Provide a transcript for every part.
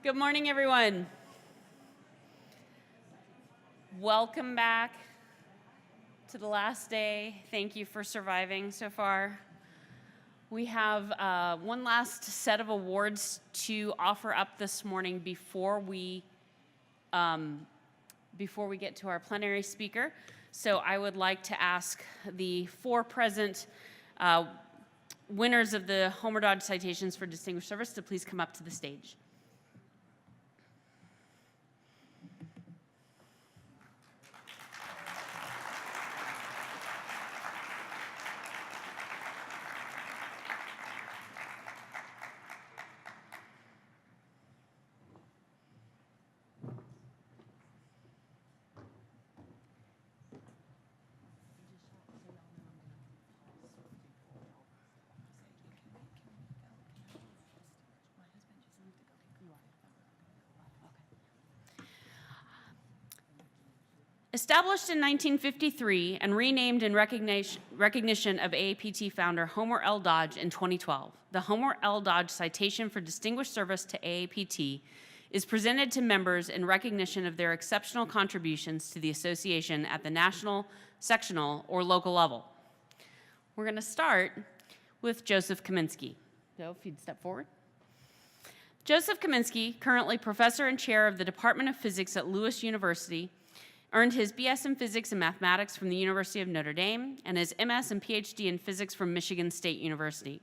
Good morning, everyone. Welcome back to the last day. Thank you for surviving so far. We have one last set of awards to offer up this morning before we get to our plenary speaker. So I would like to ask the four present winners of the Homer Dodge Citations for Distinguished Service to please come up to the stage. Established in 1953 and renamed in recognition of AAPT founder Homer L. Dodge in 2012, the Homer L. Dodge Citation for Distinguished Service to AAPT is presented to members in recognition of their exceptional contributions to the association at the national, sectional, or local level. We're going to start with Joseph Kaminsky. So if you'd step forward. Joseph Kaminsky, currently professor and chair of the Department of Physics at Lewis University, earned his BS in Physics and Mathematics from the University of Notre Dame and his MS and PhD in Physics from Michigan State University.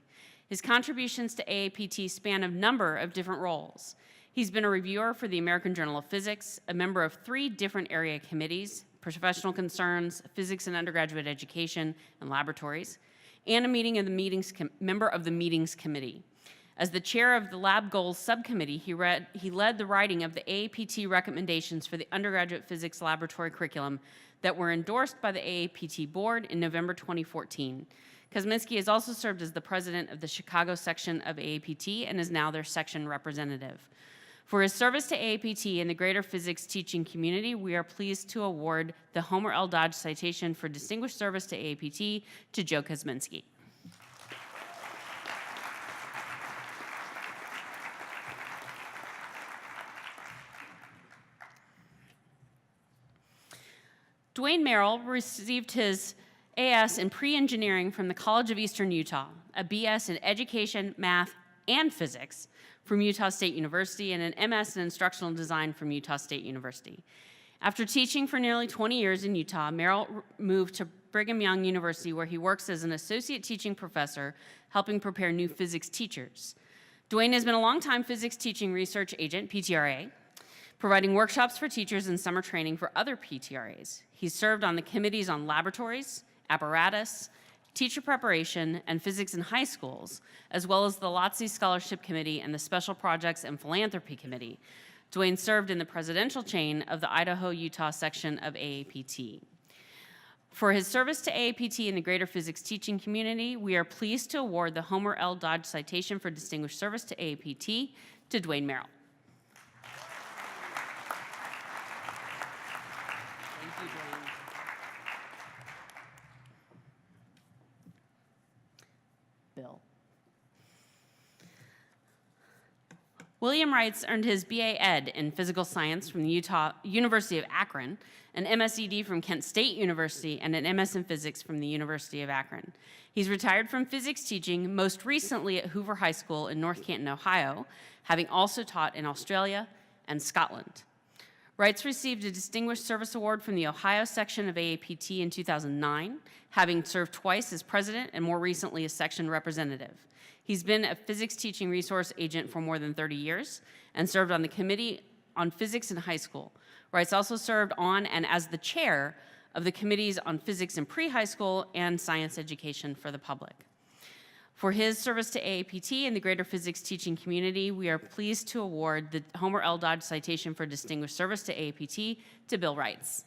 His contributions to AAPT span a number of different roles. He's been a reviewer for the American Journal of Physics, a member of 3 different area committees, professional concerns, physics and undergraduate education and laboratories, and member of the Meetings Committee. As the chair of the Lab Goals Subcommittee, he led the writing of the AAPT recommendations for the undergraduate physics laboratory curriculum that were endorsed by the AAPT board in November 2014. Kaminsky has also served as the president of the Chicago section of AAPT and is now their section representative. For his service to AAPT and the greater physics teaching community, we are pleased to award the Homer L. Dodge Citation for Distinguished Service to AAPT to Joe Kaminsky. Dwayne Merrill received his AS in pre-engineering from the College of Eastern Utah, a BS in education, math, and physics from Utah State University, and an MS in instructional design from Utah State University. After teaching for nearly 20 years in Utah, Merrill moved to Brigham Young University, where he works as an associate teaching professor, helping prepare new physics teachers. Dwayne has been a longtime physics teaching research agent, PTRA, providing workshops for teachers and summer training for other PTRAs. He's served on the committees on laboratories, apparatus, teacher preparation, and physics in high schools, as well as the LOTC Scholarship Committee and the Special Projects and Philanthropy Committee. Dwayne served in the presidential chain of the Idaho-Utah section of AAPT. For his service to AAPT and the greater physics teaching community, we are pleased to award the Homer L. Dodge Citation for Distinguished Service to AAPT to Dwayne Merrill. Bill. William Wrights earned his BA Ed in Physical Science from the University of Akron, an MSED from Kent State University, and an MS in Physics from the University of Akron. He's retired from physics teaching, most recently at Hoover High School in North Canton, Ohio, having also taught in Australia and Scotland. Wrights received a Distinguished Service Award from the Ohio section of AAPT in 2009, having served twice as president and more recently as section representative. He's been a physics teaching resource agent for more than 30 years and served on the Committee on Physics in High School. Wrights also served on and as the chair of the committees on physics in pre-high school and science education for the public. For his service to AAPT and the greater physics teaching community, we are pleased to award the Homer L. Dodge Citation for Distinguished Service to AAPT to Bill Wrights.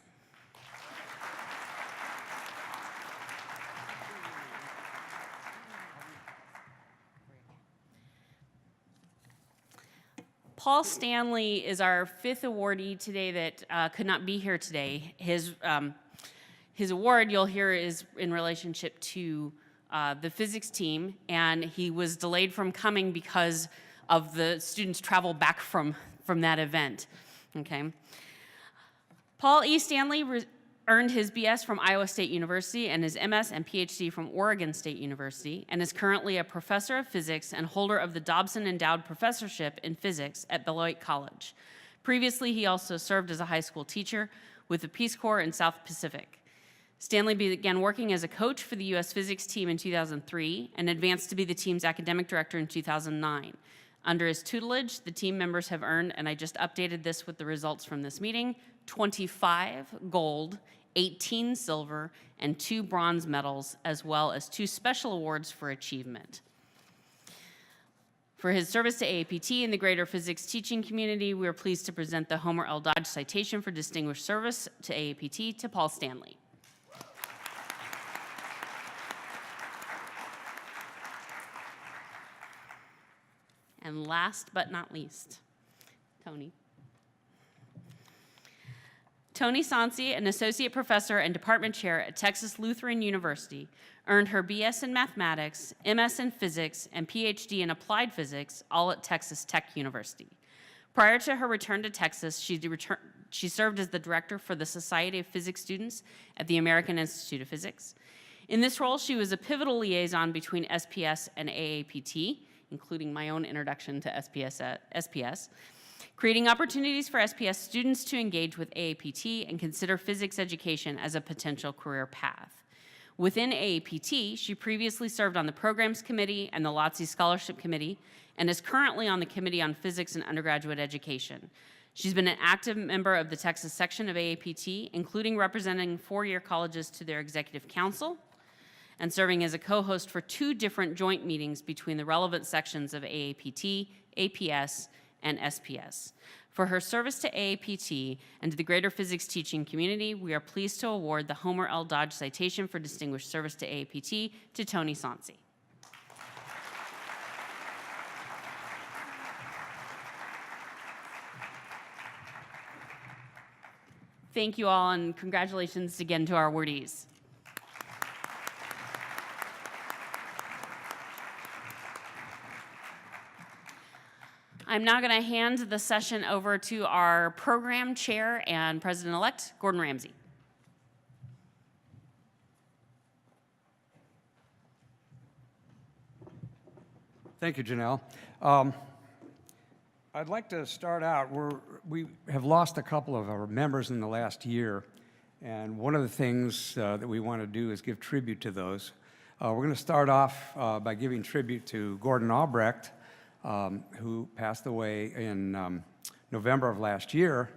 Paul Stanley is our 5th awardee today that could not be here today. His award, you'll hear, is in relationship to the physics team, and he was delayed from coming because of the students' travel back from from that event, okay? Paul E. Stanley earned his BS from Iowa State University and his MS and PhD from Oregon State University, and is currently a professor of physics and holder of the Dobson Endowed Professorship in Physics at Beloit College. Previously, he also served as a high school teacher with the Peace Corps in South Pacific. Stanley began working as a coach for the U.S. physics team in 2003 and advanced to be the team's academic director in 2009. Under his tutelage, the team members have earned, and I just updated this with the results from this meeting, 25 gold, 18 silver, and 2 bronze medals, as well as 2 special awards for achievement. For his service to AAPT and the greater physics teaching community, we are pleased to present the Homer L. Dodge Citation for Distinguished Service to AAPT to Paul Stanley. And last but not least, Tony. Tony Sansi, an associate professor and department chair at Texas Lutheran University, earned her BS in mathematics, MS in physics, and PhD in applied physics, all at Texas Tech University. Prior to her return to Texas, she served as the director for the Society of Physics Students at the American Institute of Physics. In this role, she was a pivotal liaison between SPS and AAPT, including my own introduction to SPS, creating opportunities for SPS students to engage with AAPT and consider physics education as a potential career path. Within AAPT, she previously served on the Programs Committee and the LOTC Scholarship Committee, and is currently on the Committee on Physics and Undergraduate Education. She's been an active member of the Texas section of AAPT, including representing four-year colleges to their executive council, and serving as a co-host for 2 different joint meetings between the relevant sections of AAPT, APS, and SPS. For her service to AAPT and to the greater physics teaching community, we are pleased to award the Homer L. Dodge Citation for Distinguished Service to AAPT to Tony Sansi. Thank you all, and congratulations again to our awardees. I'm now going to hand the session over to our program chair and president-elect, Gordon Ramsay. Thank you, Janelle. I'd like to start out, we have lost a couple of our members in the last year, and one of the things that we want to do is give tribute to those. We're going to start off by giving tribute to Gordon Albrecht, who passed away in November of last year.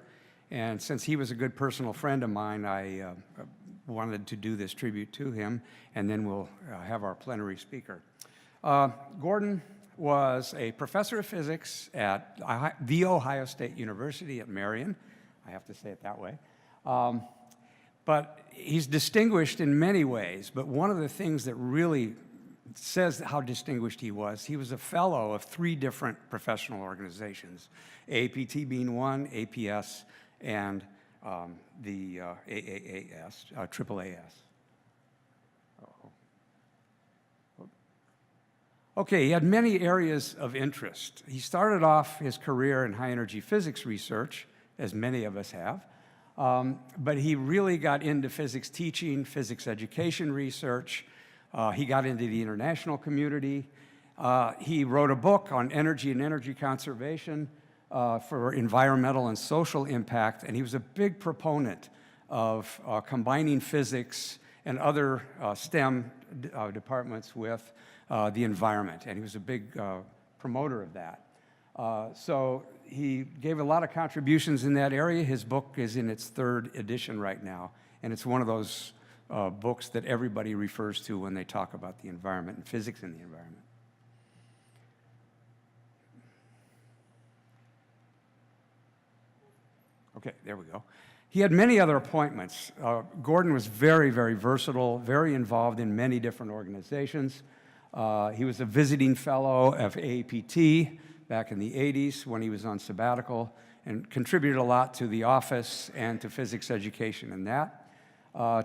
And since he was a good personal friend of mine, I wanted to do this tribute to him, and then we'll have our plenary speaker. Gordon was a professor of physics at The Ohio State University at Marion. I have to say it that way. But he's distinguished in many ways, but one of the things that really says how distinguished he was a fellow of 3 different professional organizations, AAPT being one, APS, and the AAAS, AAAS. Okay, he had many areas of interest. He started off his career in high-energy physics research, as many of us have, but he really got into physics teaching, physics education research. He got into the international community. He wrote a book on energy and energy conservation for environmental and social impact, and he was a big proponent of combining physics and other STEM departments with the environment, and he was a big promoter of that. So he gave a lot of contributions in that area. His book is in its 3rd edition right now, and it's one of those books that everybody refers to when they talk about the environment and physics in the environment. Okay, there we go. He had many other appointments. Gordon was very, very versatile, very involved in many different organizations. He was a visiting fellow of AAPT back in the 80s when he was on sabbatical, and contributed a lot to the office and to physics education in that.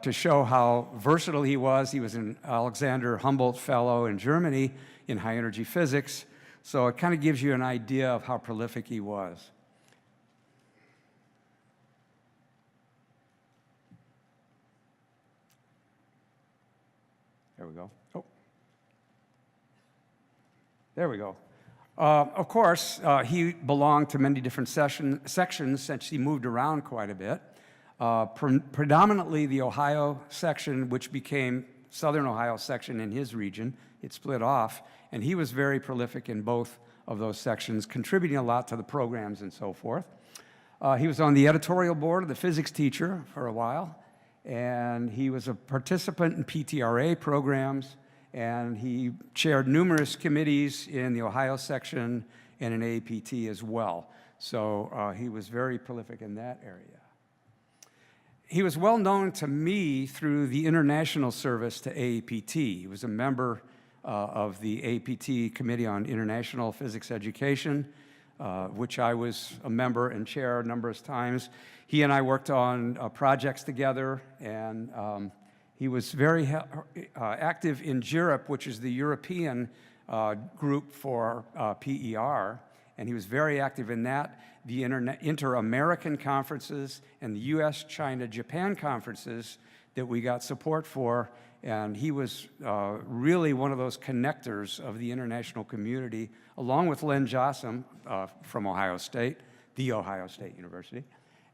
To show how versatile he was an Alexander Humboldt Fellow in Germany in high energy physics, so it kind of gives you an idea of how prolific he was. There we go. Oh. There we go. Of course, he belonged to many different sections since he moved around quite a bit. Predominantly the Ohio section, which became Southern Ohio section in his region. It split off, and he was very prolific in both of those sections, contributing a lot to the programs and so forth. He was on the editorial board of the Physics Teacher for a while, and he was a participant in PTRA programs, and he chaired numerous committees in the Ohio section and in APT as well. So he was very prolific in that area. He was well known to me through the international service to APT. He was a member of the APT Committee on International Physics Education, which I was a member and chair a number of times. He and I worked on projects together, and he was very active in GIRIP, which is the European group for PER, and he was very active in that, the Inter-American conferences and the US, China, Japan conferences that we got support for, and he was really one of those connectors of the international community, along with Len Jossam from Ohio State, the Ohio State University.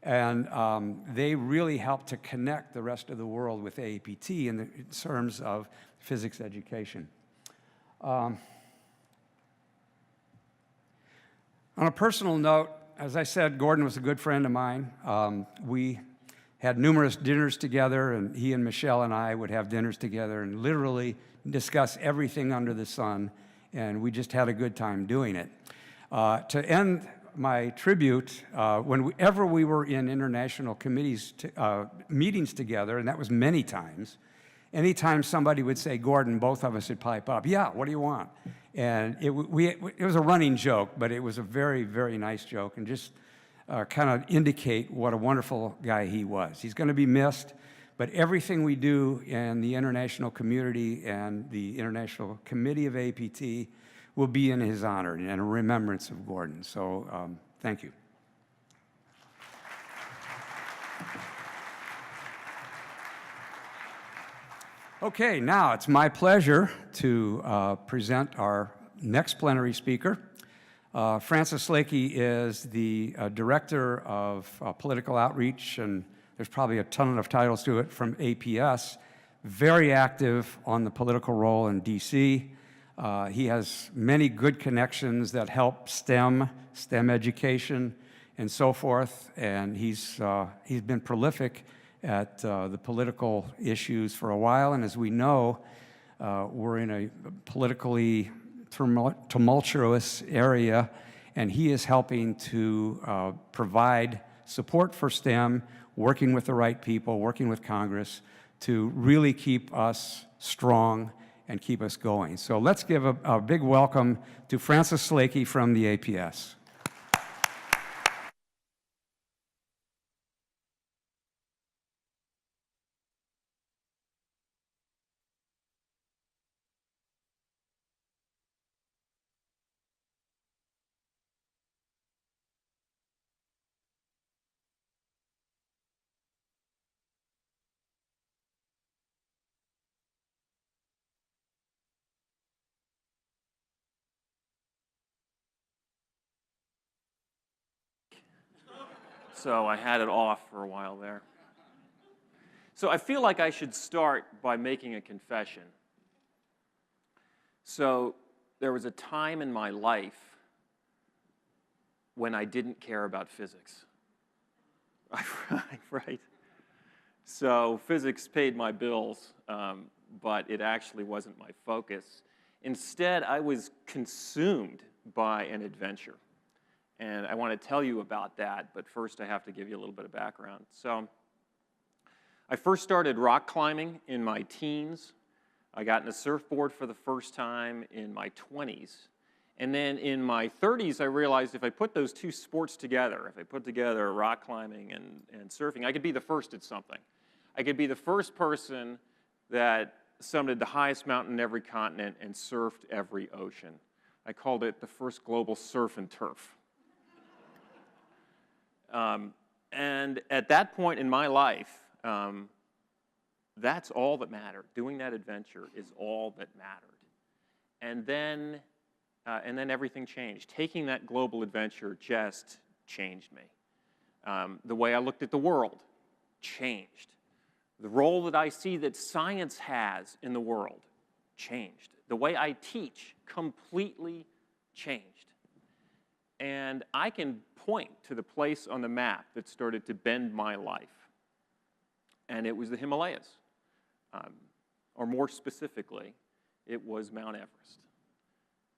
And they really helped to connect the rest of the world with APT in terms of physics education. On a personal note, as I said, Gordon was a good friend of mine. We had numerous dinners together, and he and Michelle and I would have dinners together and literally discuss everything under the sun, and we just had a good time doing it. To end my tribute, whenever we were in international committees, meetings together, and that was many times, anytime somebody would say, Gordon, both of us would pipe up, yeah, what do you want? And it was a running joke, but it was a very, very nice joke, and just kind of indicate what a wonderful guy he was. He's going to be missed, but everything we do in the international community and the International Committee of APT will be in his honor and a remembrance of Gordon. So thank you. Okay, now it's my pleasure to present our next plenary speaker. Francis Slakey is the Director of Political Outreach, and there's probably a ton of titles to it, from APS, very active on the political role in DC. He has many good connections that help STEM education, and so forth, and he's been prolific at the political issues for a while, and as we know, we're in a politically tumultuous area, and he is helping to provide support for STEM, working with the right people, working with Congress to really keep us strong and keep us going. So let's give a big welcome to Francis Slakey from the APS. So I had it off for a while there. So I feel like I should start by making a confession. So there was a time in my life when I didn't care about physics. Right? So physics paid my bills, but it actually wasn't my focus. Instead, I was consumed by an adventure. And I want to tell you about that, but first I have to give you a little bit of background. So I first started rock climbing in my teens. I got in a surfboard for the first time in my 20s. And then in my 30s, I realized if I put those two sports together, if I put together rock climbing and surfing, I could be the first at something. I could be the first person that summited the highest mountain in every continent and surfed every ocean. I called it the first global surf and turf. And at that point in my life, that's all that mattered. Doing that adventure is all that mattered. And then everything changed. Taking that global adventure just changed me. The way I looked at the world changed. The role that I see that science has in the world changed. The way I teach completely changed. And I can point to the place on the map that started to bend my life. And it was the Himalayas. Or more specifically, it was Mount Everest.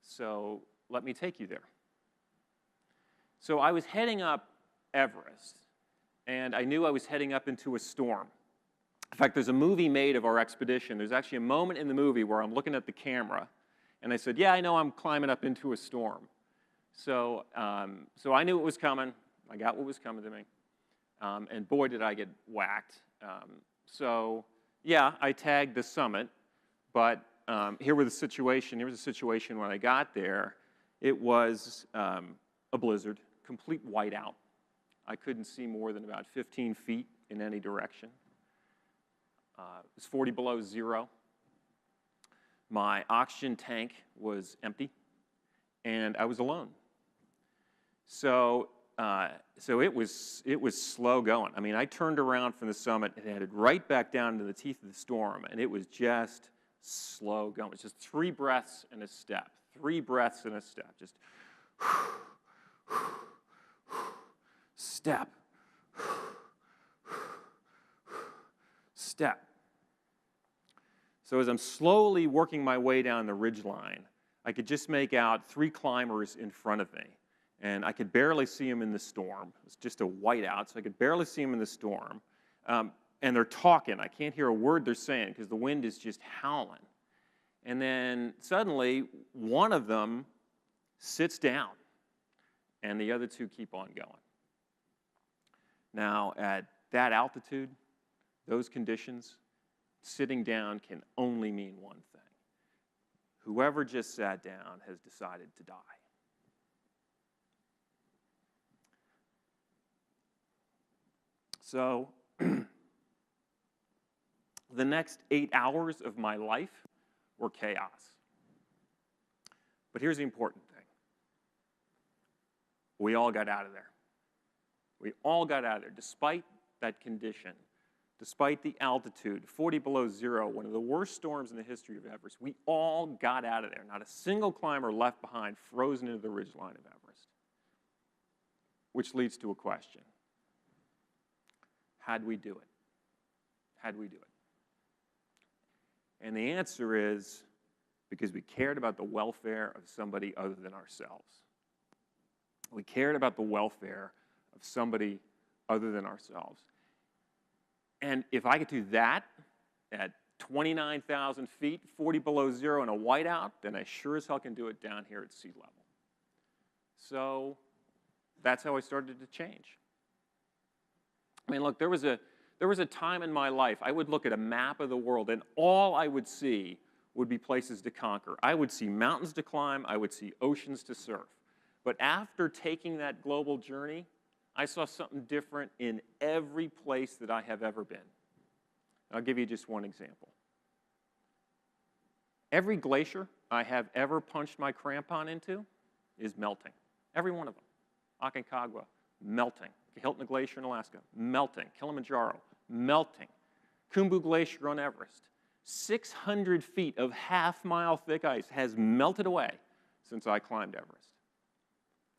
So let me take you there. So I was heading up Everest, and I knew I was heading up into a storm. In fact, there's a movie made of our expedition. There's actually a moment in the movie where I'm looking at the camera, and I said, yeah, I know I'm climbing up into a storm. So I knew it was coming. I got what was coming to me. And boy, did I get whacked. So yeah, I tagged the summit, but here was the situation. Here was the situation when I got there. It was a blizzard, complete whiteout. I couldn't see more than about 15 feet in any direction. It was 40 below zero. My oxygen tank was empty, and I was alone. So it was slow going. I mean, I turned around from the summit and headed right back down into the teeth of the storm, and it was just slow going. It was just 3 breaths and a step. 3 breaths and a step. Just step, step. So as I'm slowly working my way down the ridgeline, I could just make out 3 climbers in front of me. And I could barely see them in the storm. It's just a whiteout, so I could barely see them in the storm. And they're talking. I can't hear a word they're saying because the wind is just howling. And then suddenly, one of them sits down, and the other 2 keep on going. Now, at that altitude, those conditions, sitting down can only mean one thing. Whoever just sat down has decided to die. So the next 8 hours of my life were chaos. But here's the important thing. We all got out of there. We all got out of there, despite that condition, despite the altitude, 40 below zero, one of the worst storms in the history of Everest. We all got out of there. Not a single climber left behind, frozen into the ridgeline of Everest. Which leads to a question. How'd we do it? How'd we do it? And the answer is because we cared about the welfare of somebody other than ourselves. We cared about the welfare of somebody other than ourselves. And if I could do that at 29,000 feet, 40 below zero in a whiteout, then I sure as hell can do it down here at sea level. So that's how I started to change. I mean, look, there was a time in my life I would look at a map of the world and all I would see would be places to conquer. I would see mountains to climb. I would see oceans to surf. But after taking that global journey, I saw something different in every place that I have ever been. I'll give you just one example. Every glacier I have ever punched my crampon into is melting. Every one of them. Aconcagua, melting. Hilton Glacier in Alaska, melting. Kilimanjaro, melting. Khumbu Glacier on Everest. 600 feet of half-mile thick ice has melted away since I climbed Everest.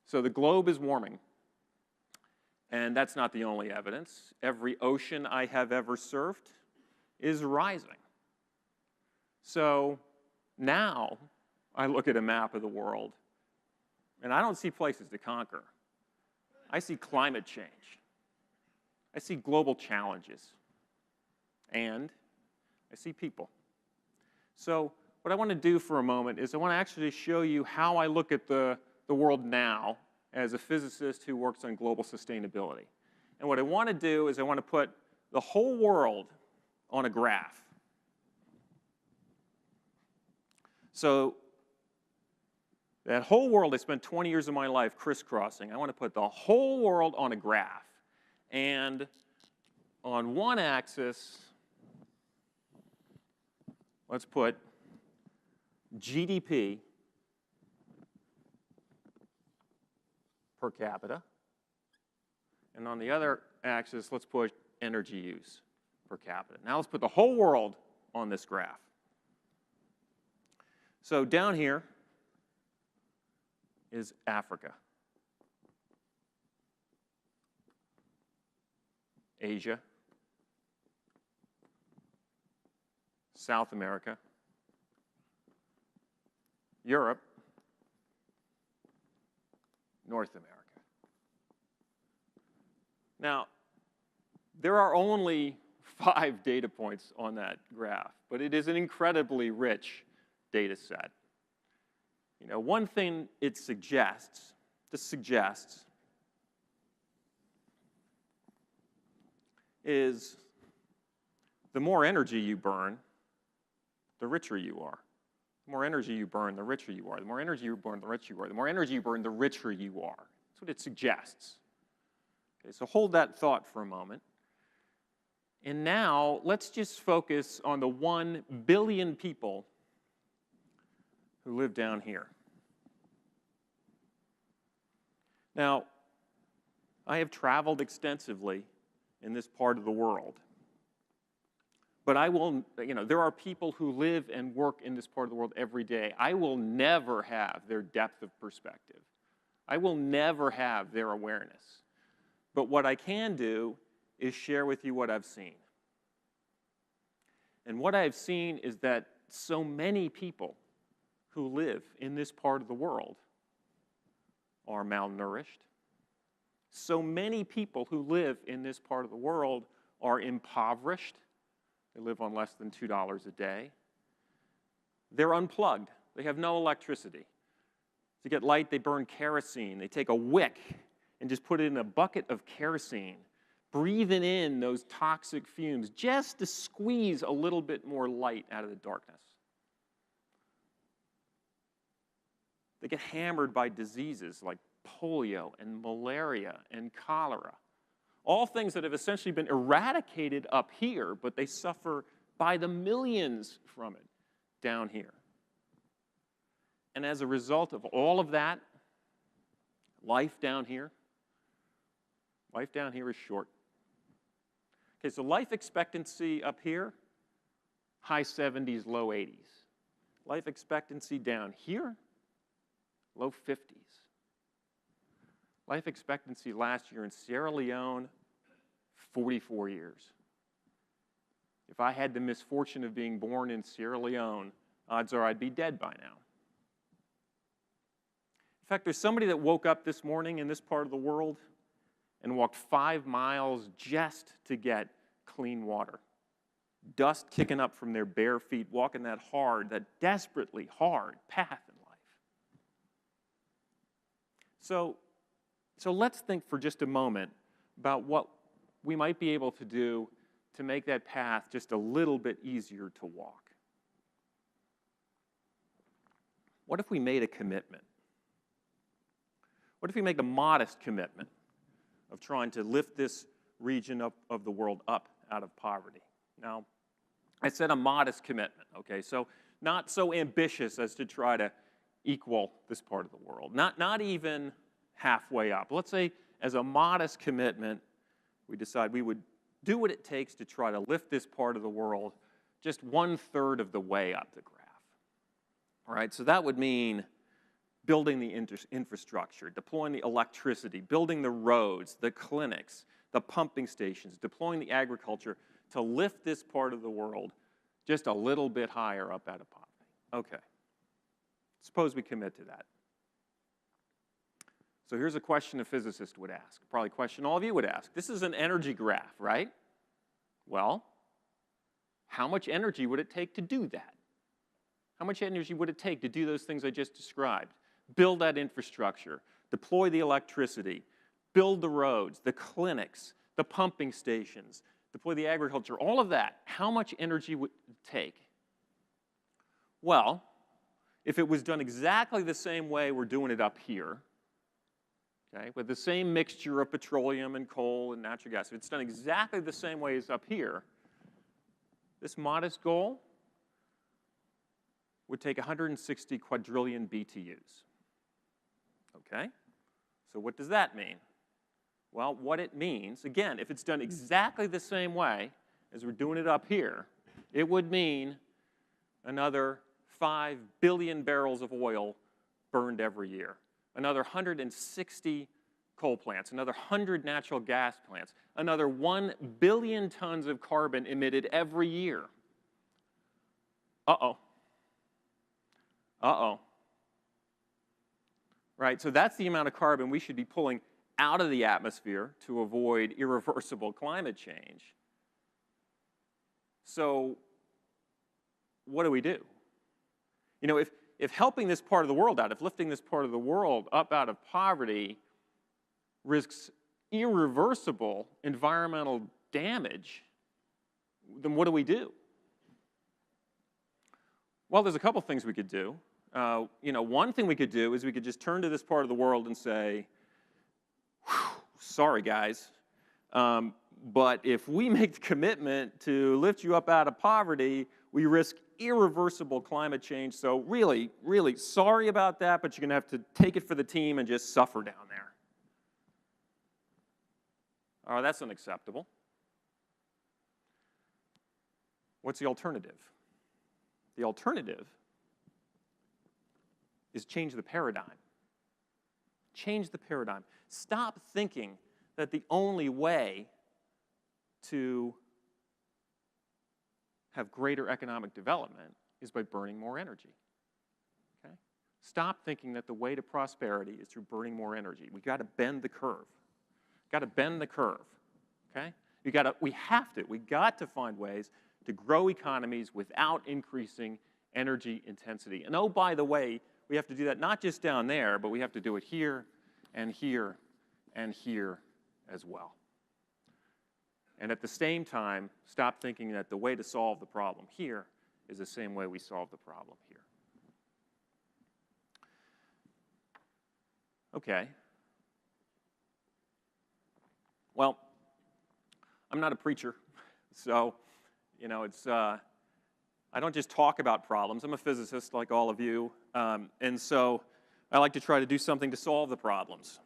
So the globe is warming. And that's not the only evidence. Every ocean I have ever surfed is rising. So now I look at a map of the world, and I don't see places to conquer. I see climate change. I see global challenges. And I see people. So what I want to do for a moment is I want to actually show you how I look at the world now as a physicist who works on global sustainability. And what I want to do is I want to put the whole world on a graph. So that whole world, I spent 20 years of my life crisscrossing. I want to put the whole world on a graph. And on one axis, let's put GDP per capita. And on the other axis, let's put energy use per capita. Now let's put the whole world on this graph. So down here is Africa, Asia, South America, Europe, North America. Now, there are only 5 data points on that graph, but it is an incredibly rich data set. You know, one thing it suggests, is the more energy you burn, the richer you are. The more energy you burn, the richer you are. The more energy you burn, the richer you are. The more energy you burn, the richer you are. That's what it suggests. Okay, so hold that thought for a moment. And now, let's just focus on the 1 billion people who live down here. Now, I have traveled extensively in this part of the world. But I will, you know, there are people who live and work in this part of the world every day. I will never have their depth of perspective. I will never have their awareness. But what I can do is share with you what I've seen. And what I've seen is that so many people who live in this part of the world are malnourished. So many people who live in this part of the world are impoverished. They live on less than $2 a day. They're unplugged. They have no electricity. To get light, they burn kerosene. They take a wick and just put it in a bucket of kerosene, breathing in those toxic fumes just to squeeze a little bit more light out of the darkness. They get hammered by diseases like polio and malaria and cholera. All things that have essentially been eradicated up here, but they suffer by the millions from it down here. And as a result of all of that, life down here is short. Okay, so life expectancy up here, high 70s, low 80s. Life expectancy down here, low 50s. Life expectancy last year in Sierra Leone, 44 years. If I had the misfortune of being born in Sierra Leone, odds are I'd be dead by now. In fact, there's somebody that woke up this morning in this part of the world and walked 5 miles just to get clean water. Dust kicking up from their bare feet, walking that hard, that desperately hard path in life. So let's think for just a moment about what we might be able to do to make that path just a little bit easier to walk. What if we made a commitment? What if we make a modest commitment of trying to lift this region of the world up out of poverty? Now, I said a modest commitment, okay? So not so ambitious as to try to equal this part of the world. Not even halfway up. Let's say as a modest commitment, we decide we would do what it takes to try to lift this part of the world just 1/3 of the way up the graph. All right, so that would mean building the infrastructure, deploying the electricity, building the roads, the clinics, the pumping stations, deploying the agriculture to lift this part of the world just a little bit higher up out of poverty. Okay, suppose we commit to that. So here's a question a physicist would ask, probably a question all of you would ask. This is an energy graph, right? Well, how much energy would it take to do that? How much energy would it take to do those things I just described? Build that infrastructure, deploy the electricity, build the roads, the clinics, the pumping stations, deploy the agriculture, all of that. How much energy would it take? Well, if it was done exactly the same way we're doing it up here, okay, with the same mixture of petroleum and coal and natural gas, if it's done exactly the same way as up here, this modest goal would take 160 quadrillion BTUs. Okay? So what does that mean? Well, what it means, again, if it's done exactly the same way as we're doing it up here, it would mean another 5 billion barrels of oil burned every year, another 160 coal plants, another 100 natural gas plants, another 1 billion tons of carbon emitted every year. Uh-oh. Uh-oh. Right, so that's the amount of carbon we should be pulling out of the atmosphere to avoid irreversible climate change. So what do we do? You know, if helping this part of the world out, if lifting this part of the world up out of poverty risks irreversible environmental damage, then what do we do? Well, there's a couple things we could do. You know, one thing we could do is we could just turn to this part of the world and say, sorry guys, but if we make the commitment to lift you up out of poverty, we risk irreversible climate change. So really, really sorry about that, but you're going to have to take it for the team and just suffer down there. Oh, that's unacceptable. What's the alternative? The alternative is change the paradigm. Change the paradigm. Stop thinking that the only way to have greater economic development is by burning more energy. Okay? Stop thinking that the way to prosperity is through burning more energy. We've got to bend the curve. Got to bend the curve. Okay? We got to find ways to grow economies without increasing energy intensity. And oh, by the way, we have to do that not just down there, but we have to do it here and here and here as well. And at the same time, stop thinking that the way to solve the problem here is the same way we solve the problem here. Okay. Well, I'm not a preacher, so, you know, I don't just talk about problems. I'm a physicist like all of you, and so I like to try to do something to solve the problems.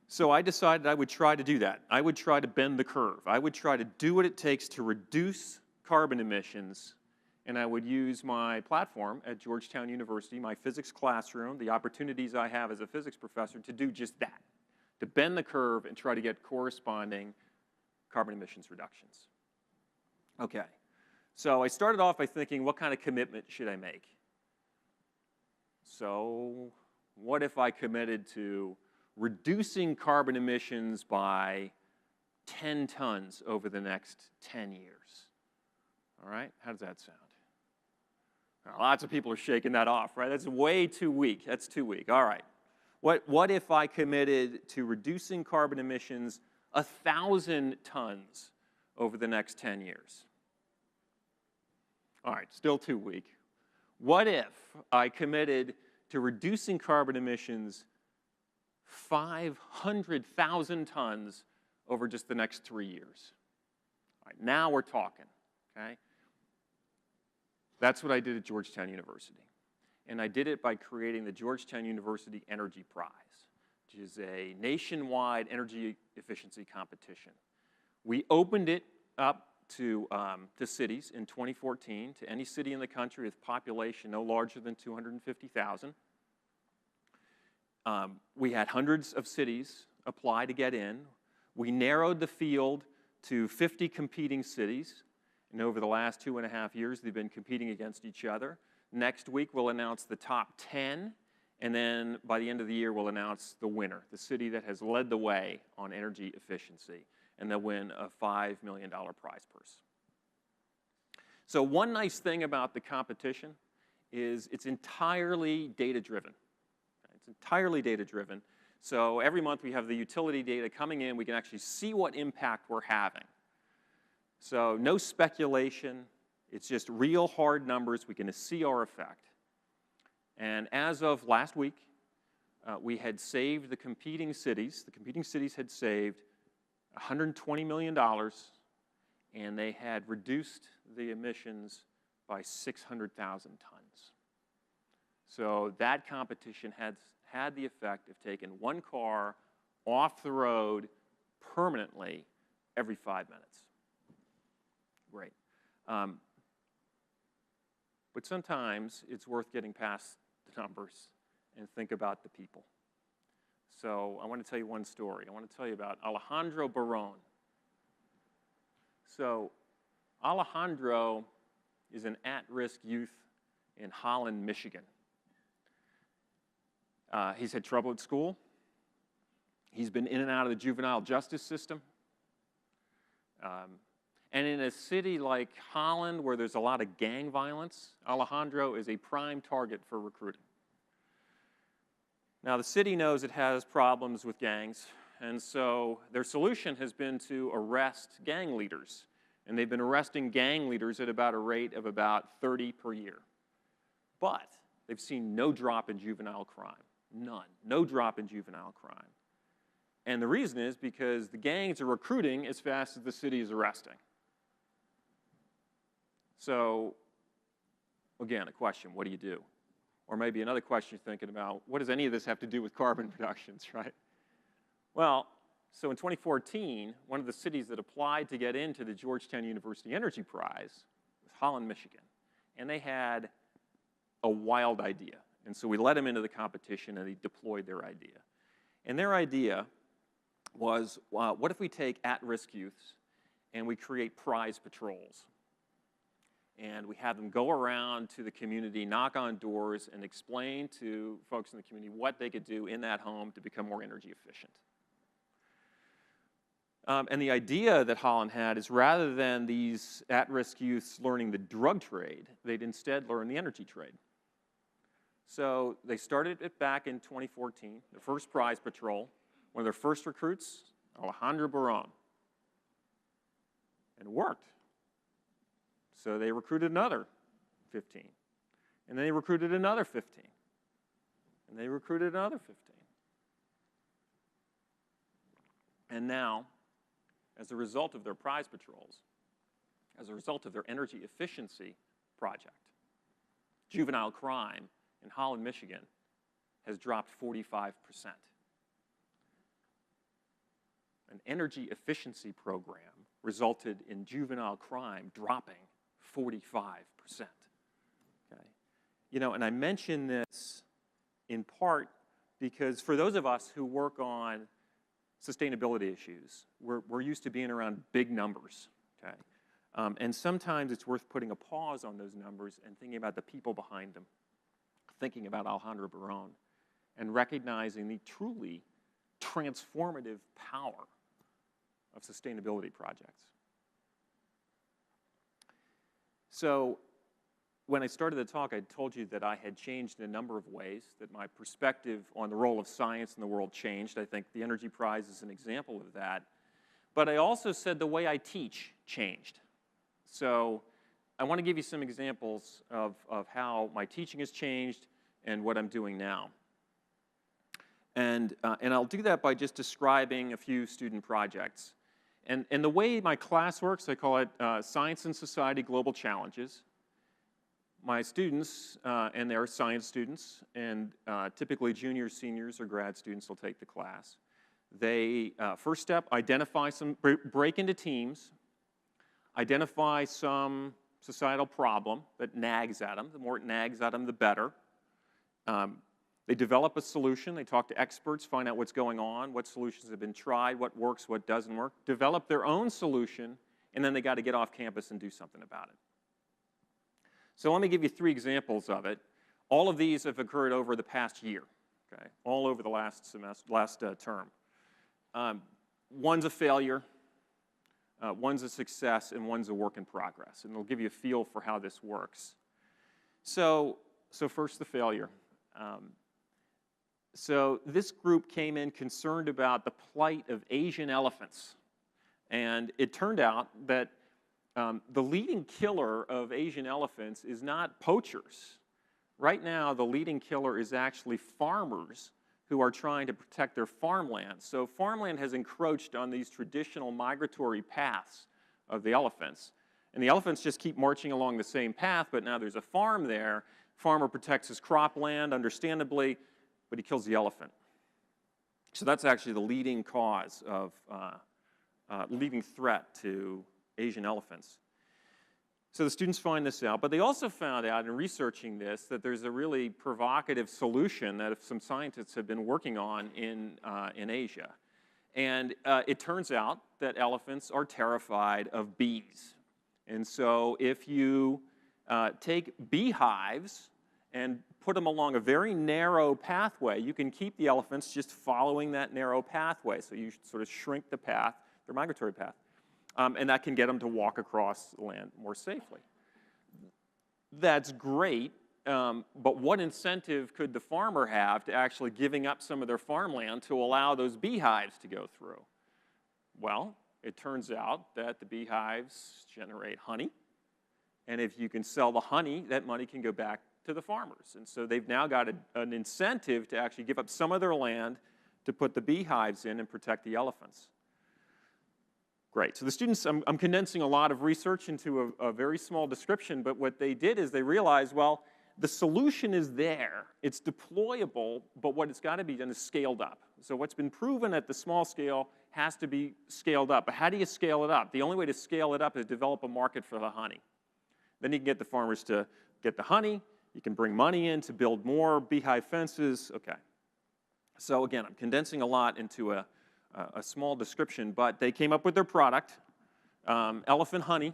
So I decided I would try to do that. I would try to bend the curve. I would try to do what it takes to reduce carbon emissions, and I would use my platform at Georgetown University, my physics classroom, the opportunities I have as a physics professor to do just that, to bend the curve and try to get corresponding carbon emissions reductions. Okay, so I started off by thinking, what kind of commitment should I make? So what if I committed to reducing carbon emissions by 10 tons over the next 10 years? All right, how does that sound? Lots of people are shaking that off, right? That's way too weak. That's too weak. All right. What if I committed to reducing carbon emissions 1,000 tons over the next 10 years? All right, still too weak. What if I committed to reducing carbon emissions 500,000 tons over just the next 3 years? All right, now we're talking, okay? That's what I did at Georgetown University. And I did it by creating the Georgetown University Energy Prize, which is a nationwide energy efficiency competition. We opened it up to cities in 2014, to any city in the country with population no larger than 250,000. We had hundreds of cities apply to get in. We narrowed the field to 50 competing cities. And over the last 2.5 years, they've been competing against each other. Next week, we'll announce the top 10. And then by the end of the year, we'll announce the winner, the city that has led the way on energy efficiency. And they'll win a $5 million prize purse. So one nice thing about the competition is it's entirely data-driven. It's entirely data-driven. So every month we have the utility data coming in. We can actually see what impact we're having. So no speculation. It's just real hard numbers. We can see our effect. And as of last week, we had saved the competing cities. The competing cities had saved $120 million, and they had reduced the emissions by 600,000 tons. So that competition had the effect of taking one car off the road permanently every 5 minutes. Great. But sometimes it's worth getting past the numbers and think about the people. So I want to tell you one story. I want to tell you about Alejandro Barón. So Alejandro is an at-risk youth in Holland, Michigan. He's had trouble at school. He's been in and out of the juvenile justice system. And in a city like Holland, where there's a lot of gang violence, Alejandro is a prime target for recruiting. Now, the city knows it has problems with gangs, and so their solution has been to arrest gang leaders. And they've been arresting gang leaders at about a rate of about 30 per year. But they've seen no drop in juvenile crime. None. No drop in juvenile crime. And the reason is because the gangs are recruiting as fast as the city is arresting. So, again, a question, what do you do? Or maybe another question you're thinking about, what does any of this have to do with carbon reductions, right? Well, so in 2014, one of the cities that applied to get into the Georgetown University Energy Prize was Holland, Michigan. And they had a wild idea. And so we let them into the competition and they deployed their idea. And their idea was, what if we take at-risk youths and we create prize patrols? And we have them go around to the community, knock on doors, and explain to folks in the community what they could do in that home to become more energy efficient. And the idea that Holland had is rather than these at-risk youths learning the drug trade, they'd instead learn the energy trade. So they started it back in 2014, the first prize patrol. One of their first recruits, Alejandro Barón. And it worked. So they recruited another 15. And then they recruited another 15. And they recruited another 15. And now, as a result of their prize patrols, as a result of their energy efficiency project, juvenile crime in Holland, Michigan has dropped 45%. An energy efficiency program resulted in juvenile crime dropping 45%. Okay? You know, and I mention this in part because for those of us who work on sustainability issues, we're used to being around big numbers. Okay? And sometimes it's worth putting a pause on those numbers and thinking about the people behind them, thinking about Alejandro Barón, and recognizing the truly transformative power of sustainability projects. So when I started the talk, I told you that I had changed in a number of ways, that my perspective on the role of science in the world changed. I think the Energy Prize is an example of that. But I also said the way I teach changed. So I want to give you some examples of how my teaching has changed and what I'm doing now. And I'll do that by just describing a few student projects. And the way my class works, I call it Science and Society Global Challenges. My students, and they're science students, and typically juniors, seniors, or grad students will take the class. They, first step, identify some, break into teams, identify some societal problem that nags at them. The more it nags at them, the better. They develop a solution. They talk to experts, find out what's going on, what solutions have been tried, what works, what doesn't work, develop their own solution, and then they got to get off campus and do something about it. So let me give you 3 examples of it. All of these have occurred over the past year, okay? All over the last term. One's a failure, one's a success, and one's a work in progress. And it'll give you a feel for how this works. So first, the failure. So this group came in concerned about the plight of Asian elephants. And it turned out that the leading killer of Asian elephants is not poachers. Right now, the leading killer is actually farmers who are trying to protect their farmland. So farmland has encroached on these traditional migratory paths of the elephants. And the elephants just keep marching along the same path, but now there's a farm there. Farmer protects his cropland, understandably, but he kills the elephant. So that's actually the leading cause of, leading threat to Asian elephants. So the students find this out, but they also found out in researching this that there's a really provocative solution that some scientists have been working on in Asia. And it turns out that elephants are terrified of bees. And so if you take beehives and put them along a very narrow pathway, you can keep the elephants just following that narrow pathway. So you sort of shrink the path, their migratory path. And that can get them to walk across the land more safely. That's great, but what incentive could the farmer have to actually giving up some of their farmland to allow those beehives to go through? Well, it turns out that the beehives generate honey, and if you can sell the honey, that money can go back to the farmers. And so they've now got an incentive to actually give up some of their land to put the beehives in and protect the elephants. Great. So the students, I'm condensing a lot of research into a very small description, but what they did is they realized, well, the solution is there. It's deployable, but what it's got to be done is scaled up. So what's been proven at the small scale has to be scaled up. But how do you scale it up? The only way to scale it up is develop a market for the honey. Then you can get the farmers to get the honey. You can bring money in to build more beehive fences. Okay. So again, I'm condensing a lot into a small description, but they came up with their product, elephant honey,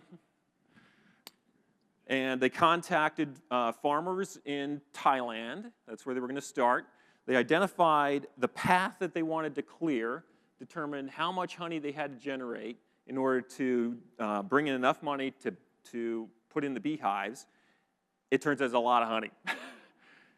and they contacted farmers in Thailand. That's where they were going to start. They identified the path that they wanted to clear, determined how much honey they had to generate in order to bring in enough money to put in the beehives. It turns out there's a lot of honey.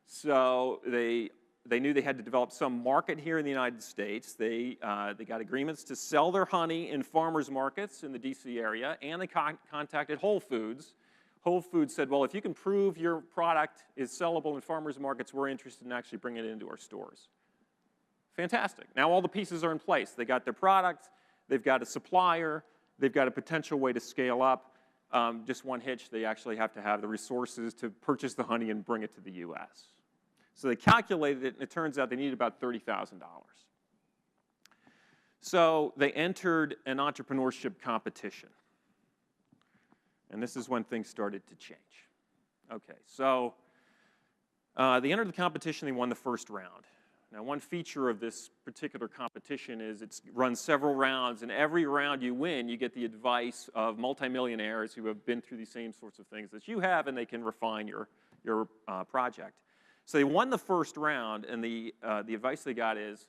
So they knew they had to develop some market here in the United States. They got agreements to sell their honey in farmers markets in the DC area, and they contacted Whole Foods. Whole Foods said, well, if you can prove your product is sellable in farmers markets, we're interested in actually bringing it into our stores. Fantastic. Now all the pieces are in place. They got their product, they've got a supplier, they've got a potential way to scale up. Just one hitch, they actually have to have the resources to purchase the honey and bring it to the US. So they calculated it, and it turns out they needed about $30,000. So they entered an entrepreneurship competition. And this is when things started to change. Okay, so they entered the competition, they won the first round. Now, one feature of this particular competition is it runs several rounds, and every round you win, you get the advice of multimillionaires who have been through these same sorts of things that you have, and they can refine your project. So they won the first round, and the advice they got is,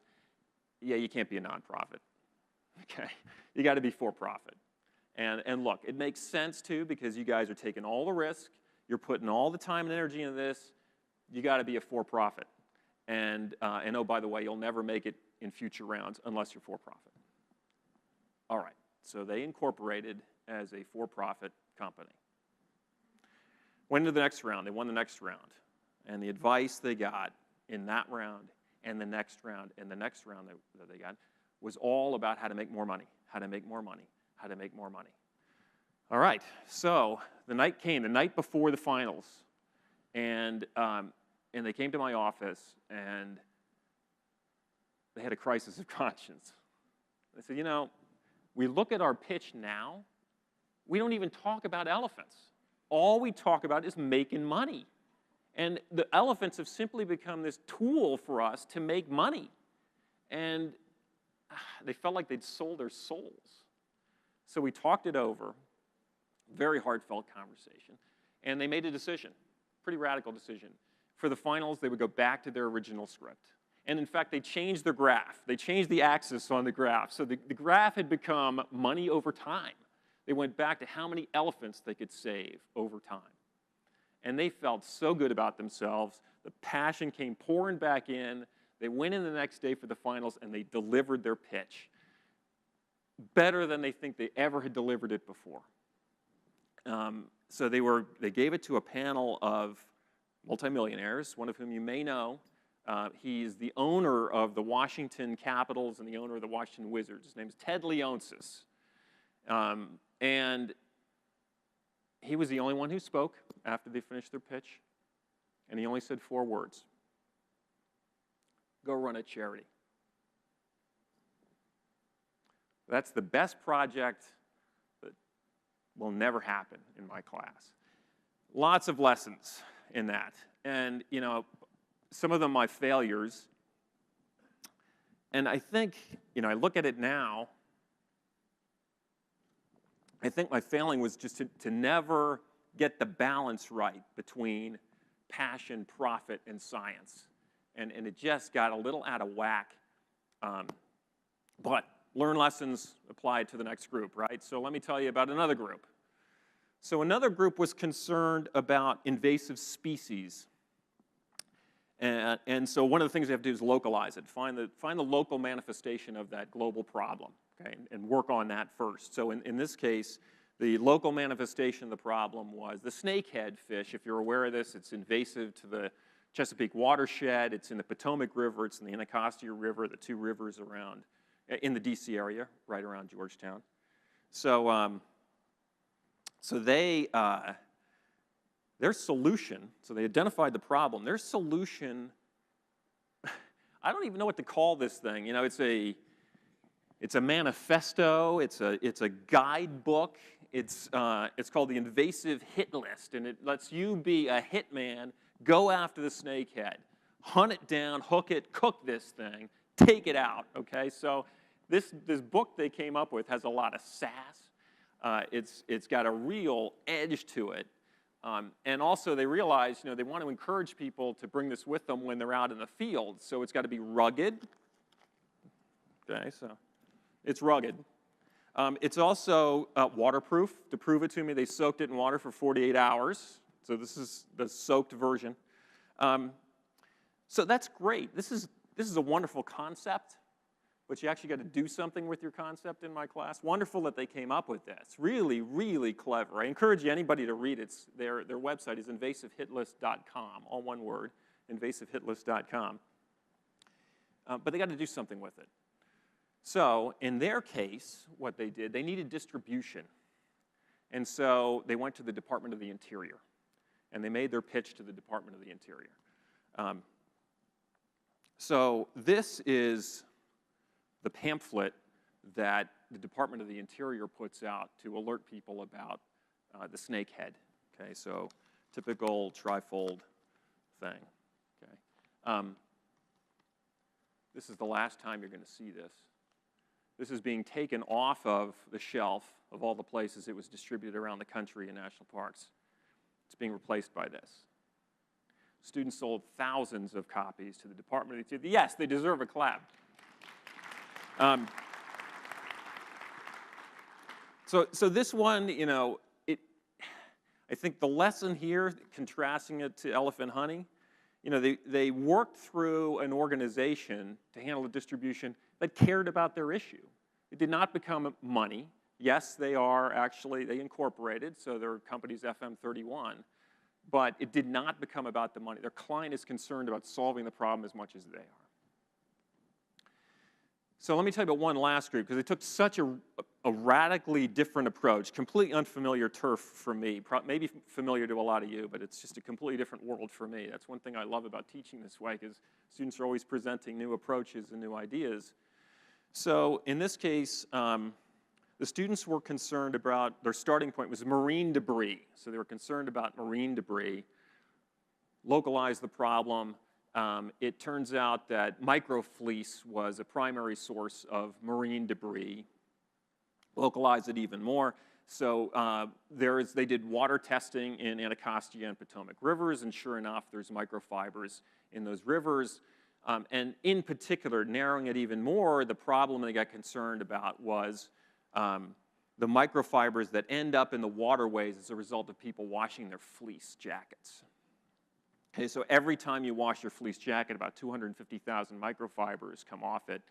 yeah, you can't be a nonprofit. Okay, you got to be for-profit. And look, it makes sense too, because you guys are taking all the risk, you're putting all the time and energy into this. You got to be a for-profit. And oh, by the way, you'll never make it in future rounds unless you're for-profit. All right, so they incorporated as a for-profit company. Went into the next round, they won the next round. And the advice they got in that round and the next round and the next round that they got was all about how to make more money, how to make more money, how to make more money. All right, so the night came, the night before the finals, and they came to my office, and they had a crisis of conscience. They said, you know, we look at our pitch now, we don't even talk about elephants. All we talk about is making money. And the elephants have simply become this tool for us to make money. And they felt like they'd sold their souls. So we talked it over, very heartfelt conversation, and they made a decision, pretty radical decision. For the finals, they would go back to their original script. And in fact, they changed their graph. They changed the axis on the graph. So the graph had become money over time. They went back to how many elephants they could save over time. And they felt so good about themselves. The passion came pouring back in. They went in the next day for the finals, and they delivered their pitch better than they think they ever had delivered it before. So they gave it to a panel of multimillionaires, one of whom you may know. He's the owner of the Washington Capitals and the owner of the Washington Wizards. His name is Ted Leonsis. And he was the only one who spoke after they finished their pitch, and he only said 4 words. Go run a charity. That's the best project that will never happen in my class. Lots of lessons in that. And, you know, some of them my failures. And I think, you know, I look at it now, I think my failing was just to never get the balance right between passion, profit, and science. And it just got a little out of whack. But learn lessons, apply it to the next group, right? So let me tell you about another group. So another group was concerned about invasive species. And so one of the things we have to do is localize it, find the local manifestation of that global problem, okay, and work on that first. So in this case, the local manifestation of the problem was the snakehead fish. If you're aware of this, it's invasive to the Chesapeake watershed. It's in the Potomac River. It's in the Anacostia River, the 2 rivers around, in the DC area, right around Georgetown. So, their solution, so they identified the problem. Their solution, I don't even know what to call this thing. You know, it's a manifesto. It's a guidebook. It's called the Invasive Hit List, and it lets you be a hitman. Go after the snakehead, hunt it down, hook it, cook this thing, take it out. Okay, so this book they came up with has a lot of sass. It's got a real edge to it. And also they realized, you know, they want to encourage people to bring this with them when they're out in the field. So it's got to be rugged. Okay, so it's rugged. It's also waterproof. To prove it to me, they soaked it in water for 48 hours. So this is the soaked version. So that's great. This is a wonderful concept, but you actually got to do something with your concept in my class. Wonderful that they came up with this. Really, really clever. I encourage anybody to read it. Their website is invasivehitlist.com, all one word, invasivehitlist.com. But they got to do something with it. So in their case, what they did, they needed distribution. And so they went to the Department of the Interior. And they made their pitch to the Department of the Interior. So this is the pamphlet that the Department of the Interior puts out to alert people about the snakehead. Okay, so typical trifold thing. Okay, this is the last time you're going to see this. This is being taken off of the shelf of all the places it was distributed around the country in national parks. It's being replaced by this. Students sold thousands of copies to the Department of the Interior. Yes, they deserve a clap. So this one, you know, I think the lesson here, contrasting it to elephant hunting, you know, they worked through an organization to handle the distribution that cared about their issue. It did not become money. Yes, they incorporated, so their company's FM31, but it did not become about the money. Their client is concerned about solving the problem as much as they are. So let me tell you about one last group, because they took such a radically different approach, completely unfamiliar turf for me, maybe familiar to a lot of you, but it's just a completely different world for me. That's one thing I love about teaching this way, because students are always presenting new approaches and new ideas. So in this case, the students were concerned about, their starting point was marine debris. So they were concerned about marine debris, localized the problem. It turns out that microfleece was a primary source of marine debris. Localize it even more. So they did water testing in Anacostia and Potomac rivers, and sure enough, there's microfibers in those rivers. And in particular, narrowing it even more, the problem they got concerned about was the microfibers that end up in the waterways as a result of people washing their fleece jackets. Okay, so every time you wash your fleece jacket, about 250,000 microfibers come off it,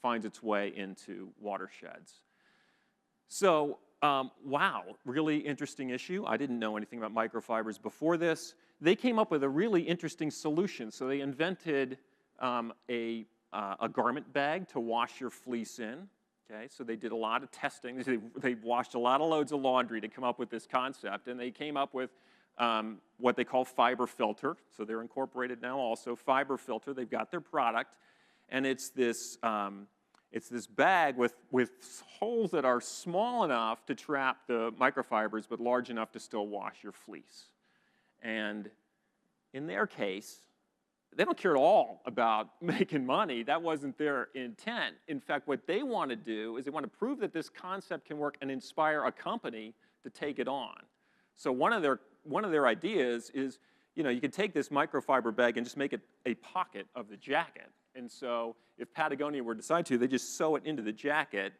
finds its way into watersheds. So, wow, really interesting issue. I didn't know anything about microfibers before this. They came up with a really interesting solution. So they invented a garment bag to wash your fleece in. Okay, so they did a lot of testing. They washed a lot of loads of laundry to come up with this concept, and they came up with what they call fiber filter. So they're incorporated now also. Fiber filter, they've got their product, and it's this bag with holes that are small enough to trap the microfibers, but large enough to still wash your fleece. And in their case, they don't care at all about making money. That wasn't their intent. In fact, what they want to do is they want to prove that this concept can work and inspire a company to take it on. So one of their ideas is, you can take this microfiber bag and just make it a pocket of the jacket. And so if Patagonia were to decide to, they just sew it into the jacket,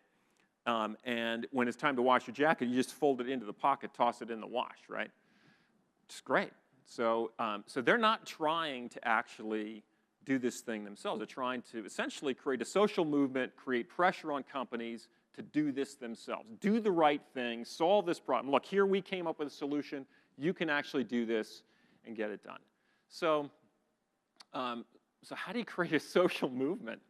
and when it's time to wash your jacket, you just fold it into the pocket, toss it in the wash, right? It's great. So they're not trying to actually do this thing themselves. They're trying to essentially create a social movement, create pressure on companies to do this themselves. Do the right thing, solve this problem. Look, here we came up with a solution. You can actually do this and get it done. So how do you create a social movement?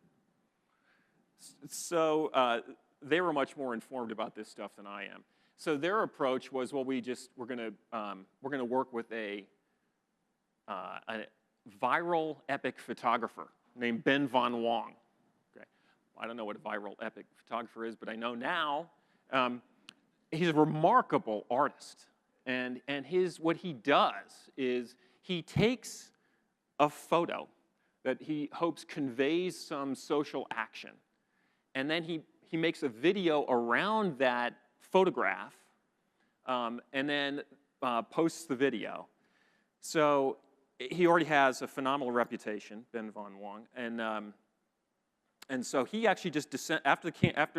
So they were much more informed about this stuff than I am. So their approach was, well, we're going to work with a viral epic photographer named Vaughn Wong. Okay. I don't know what a viral epic photographer is, but I know now he's a remarkable artist. And what he does is he takes a photo that he hopes conveys some social action, and then he makes a video around that photograph, and then posts the video. So he already has a phenomenal reputation, Vaughn Wong, and so he actually just after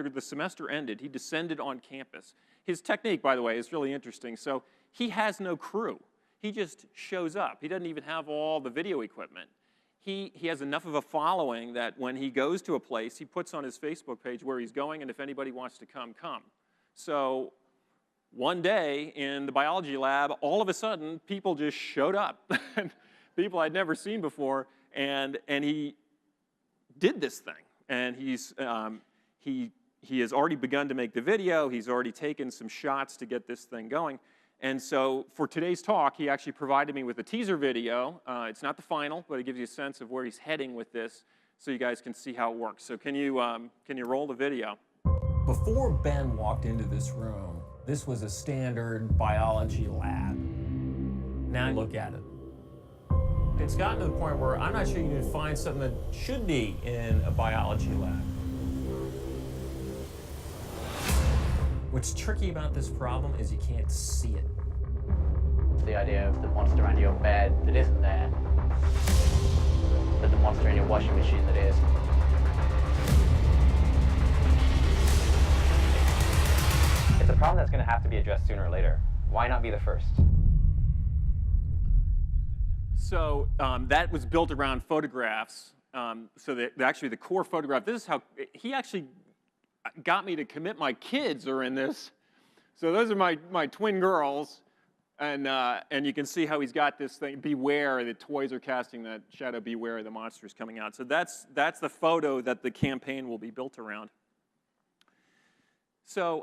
the semester ended, he descended on campus. His technique, by the way, is really interesting. So he has no crew. He just shows up. He doesn't even have all the video equipment. He has enough of a following that when he goes to a place, he puts on his Facebook page where he's going, and if anybody wants to come. So one day in the biology lab, all of a sudden, people just showed up. People I'd never seen before, and he did this thing. And he has already begun to make the video. He's already taken some shots to get this thing going. And so for today's talk, he actually provided me with a teaser video. It's not the final, but it gives you a sense of where he's heading with this so you guys can see how it works. So can you roll the video? Before Ben walked into this room, this was a standard biology lab. Now look at it. It's gotten to the point where I'm not sure you can find something that should be in a biology lab. What's tricky about this problem is you can't see it. The idea of the monster under your bed that isn't there, but the monster in your washing machine that is. It's a problem that's going to have to be addressed sooner or later. Why not be the first? So that was built around photographs. So actually the core photograph, this is how, he actually got me to commit my kids are in this. So those are my twin girls, and you can see how he's got this thing, beware, the toys are casting that shadow, beware, the monster's coming out. So that's the photo that the campaign will be built around. So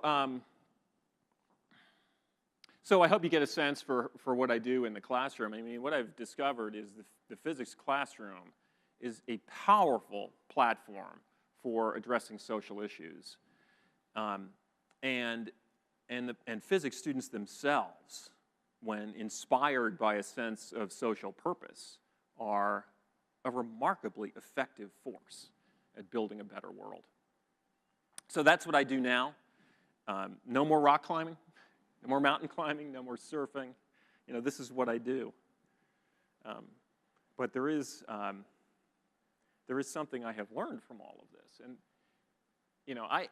I hope you get a sense for what I do in the classroom. I mean, what I've discovered is the physics classroom is a powerful platform for addressing social issues. And physics students themselves, when inspired by a sense of social purpose, are a remarkably effective force at building a better world. So that's what I do now. No more rock climbing, no more mountain climbing, no more surfing. This is what I do. But there is something I have learned from all of this. And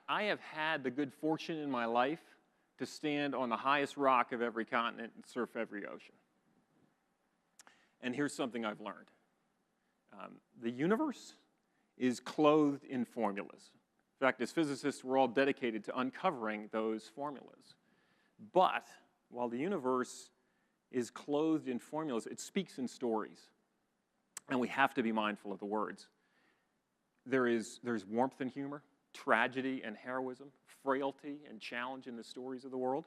I have had the good fortune in my life to stand on the highest rock of every continent and surf every ocean. And here's something I've learned. The universe is clothed in formulas. In fact, as physicists, we're all dedicated to uncovering those formulas. But while the universe is clothed in formulas, it speaks in stories. And we have to be mindful of the words. There's warmth and humor. tragedy and heroism, frailty and challenge in the stories of the world.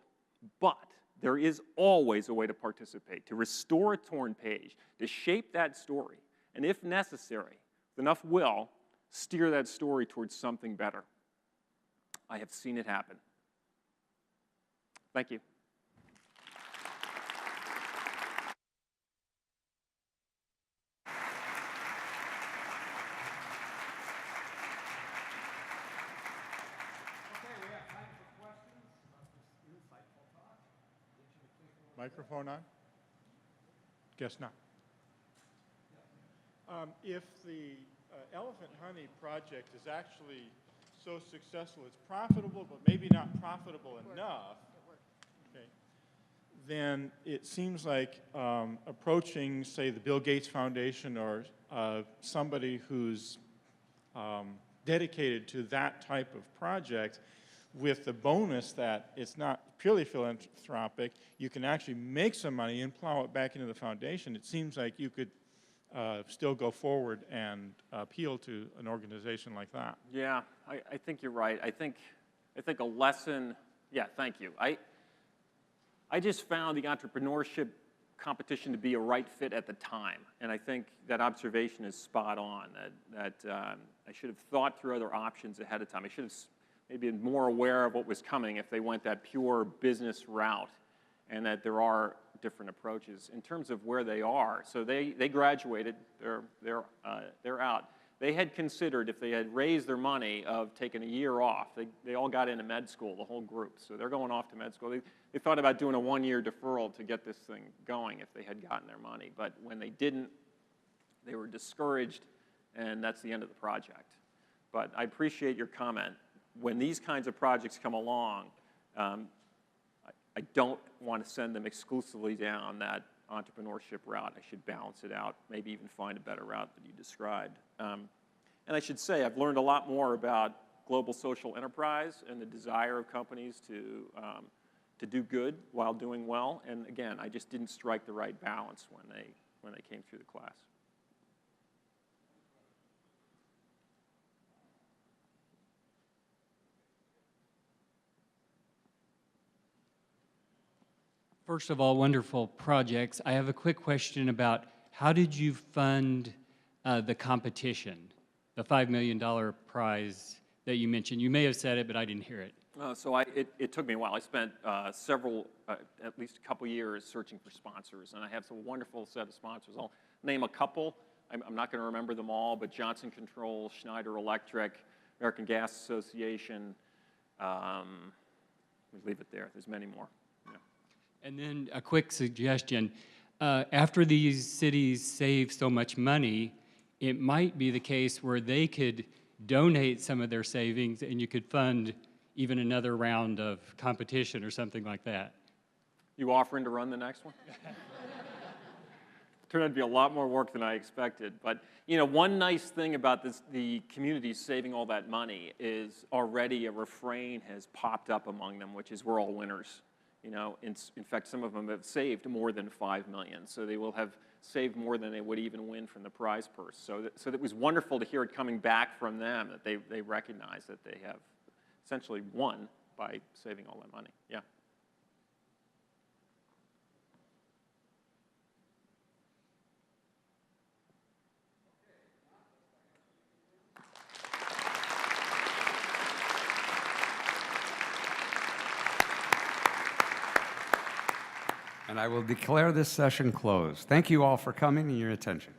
But there is always a way to participate, to restore a torn page, to shape that story, and if necessary, with enough will, steer that story towards something better. I have seen it happen. Thank you. Microphone on? Guess not. If the elephant honey project is actually so successful, it's profitable, but maybe not profitable enough, okay, then it seems like approaching, say, the Bill Gates Foundation or somebody who's dedicated to that type of project, with the bonus that it's not purely philanthropic, you can actually make some money and plow it back into the foundation. It seems like you could still go forward and appeal to an organization like that. Yeah, I think you're right. I think a lesson, yeah, thank you. I just found the entrepreneurship competition to be a right fit at the time, and I think that observation is spot on, that I should have thought through other options ahead of time. I should have maybe been more aware of what was coming if they went that pure business route, and that there are different approaches in terms of where they are. So they graduated, they're out. They had considered, if they had raised their money, of taking a year off. They all got into med school, the whole group, so they're going off to med school. They thought about doing a one-year deferral to get this thing going if they had gotten their money, but when they didn't, they were discouraged, and that's the end of the project. But I appreciate your comment. When these kinds of projects come along, I don't want to send them exclusively down that entrepreneurship route. I should balance it out, maybe even find a better route that you described. And I should say, I've learned a lot more about global social enterprise and the desire of companies to do good while doing well. And again, I just didn't strike the right balance when they came through the class. First of all, wonderful projects. I have a quick question about how did you fund the competition, the $5 million prize that you mentioned? You may have said it, but I didn't hear it. So it took me a while. I spent at least a couple years searching for sponsors, and I have some wonderful set of sponsors. I'll name a couple. I'm not going to remember them all, but Johnson Controls, Schneider Electric, American Gas Association. We leave it there. There's many more. And then a quick suggestion. After these cities save so much money, it might be the case where they could donate some of their savings and you could fund even another round of competition or something like that. You offering to run the next one? Turned out to be a lot more work than I expected. But you know, one nice thing about the community saving all that money is already a refrain has popped up among them, which is we're all winners. You know, in fact, some of them have saved more than $5 million, so they will have saved more than they would even win from the prize purse. So that was wonderful to hear it coming back from them, that they recognize that they have essentially won by saving all that money. Yeah. And I will declare this session closed. Thank you all for coming and your attention.